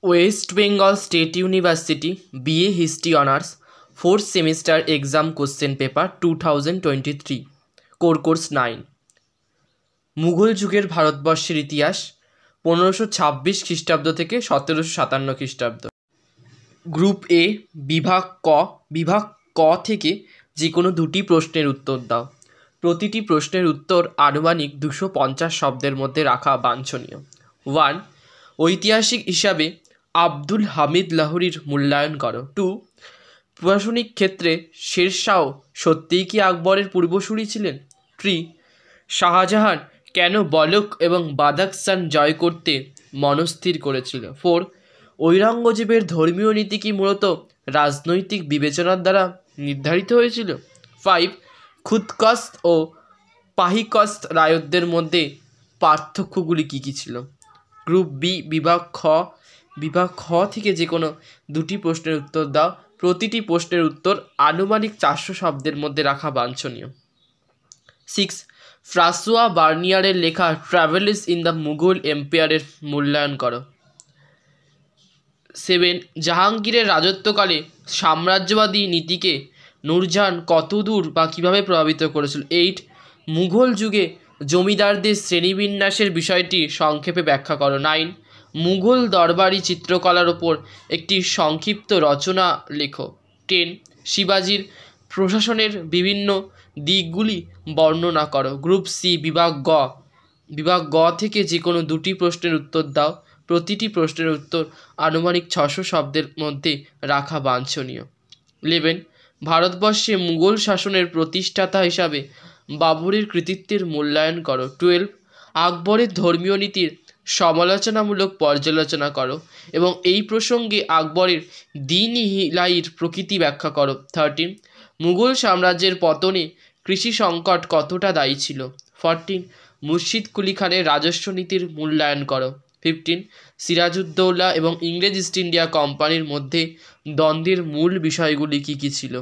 West Bengal state university BA history honours 4th semester exam question paper 2023 course 9। Mughal যুগের ভারতবর্ষের ইতিহাস 1526 খ্রিস্টাব্দ থেকে 1757 খ্রিস্টাব্দ। গ্রুপ এ বিভাগ ক থেকে যে কোনো দুটি প্রশ্নের উত্তর দাও। প্রতিটি প্রশ্নের উত্তর আনুমানিক 250 শব্দের মধ্যে রাখা বাঞ্ছনীয়। 1. ঐতিহাসিক হিসাবে আব্দুল হামিদ লাহোরীর মূল্যায়ন করো। 2. প্রশাসনিক ক্ষেত্রে শেরশাহ সত্যিই কি আকবরের পূর্বসূরি ছিলেন? 3. শাহজাহান কেন বলক এবং বাদাখশান জয় করতে মনস্থির করেছিল? 4. ঔরঙ্গজেবের ধর্মীয় নীতি কি মূলত রাজনৈতিক বিবেচনার দ্বারা নির্ধারিত হয়েছিল? 5. খুদকস্ত ও পাহিকস্ত রায়তদের মধ্যে পার্থক্যগুলি কী কী ছিল? গ্রুপ বি বিভাগ খ থেকে যে কোনো দুটি প্রশ্নের উত্তর দাও। প্রতিটি প্রশ্নের উত্তর আনুমানিক 400 শব্দের মধ্যে রাখা বাঞ্ছনীয়। 6. ফ্রাঁসোয়া বার্নিয়ারের লেখা ট্রাভেলস ইন দ্য মুঘল এম্পায়ারের মূল্যায়ন করো। 7. জাহাঙ্গীরের রাজত্বকালে সাম্রাজ্যবাদী নীতিকে নূরজাহান কতদূর বা কীভাবে প্রভাবিত করেছিল? 8. মুঘল যুগে জমিদারদের শ্রেণীবিন্যাসের বিষয়টি সংক্ষেপে ব্যাখ্যা করো। 9. মুঘল দরবারি চিত্রকলার ওপর একটি সংক্ষিপ্ত রচনা লেখো। 10. শিবাজির প্রশাসনের বিভিন্ন দিকগুলি বর্ণনা করো। গ্রুপ সি বিভাগ গ থেকে যে কোনো দুটি প্রশ্নের উত্তর দাও। প্রতিটি প্রশ্নের উত্তর আনুমানিক 600 শব্দের মধ্যে রাখা বাঞ্ছনীয়। 11. ভারতবর্ষে মুঘল শাসনের প্রতিষ্ঠাতা হিসাবে বাবরের কৃতিত্বের মূল্যায়ন করো। 12. আকবরের ধর্মীয় নীতির সমালোচনামূলক পর্যালোচনা করো এবং এই প্রসঙ্গে আকবরের দ্বীন-ই-ইলাহির প্রকৃতি ব্যাখ্যা করো। 13. মুঘল সাম্রাজ্যের পতনে কৃষি সংকট কতটা দায়ী ছিল? 14. মুর্শিদ কুলি খানের রাজস্ব নীতির মূল্যায়ন করো। 15. সিরাজউদ্দৌলা এবং ইংরেজ ইস্ট ইন্ডিয়া কোম্পানির মধ্যে দ্বন্দ্বের মূল বিষয়গুলি কী কী ছিল?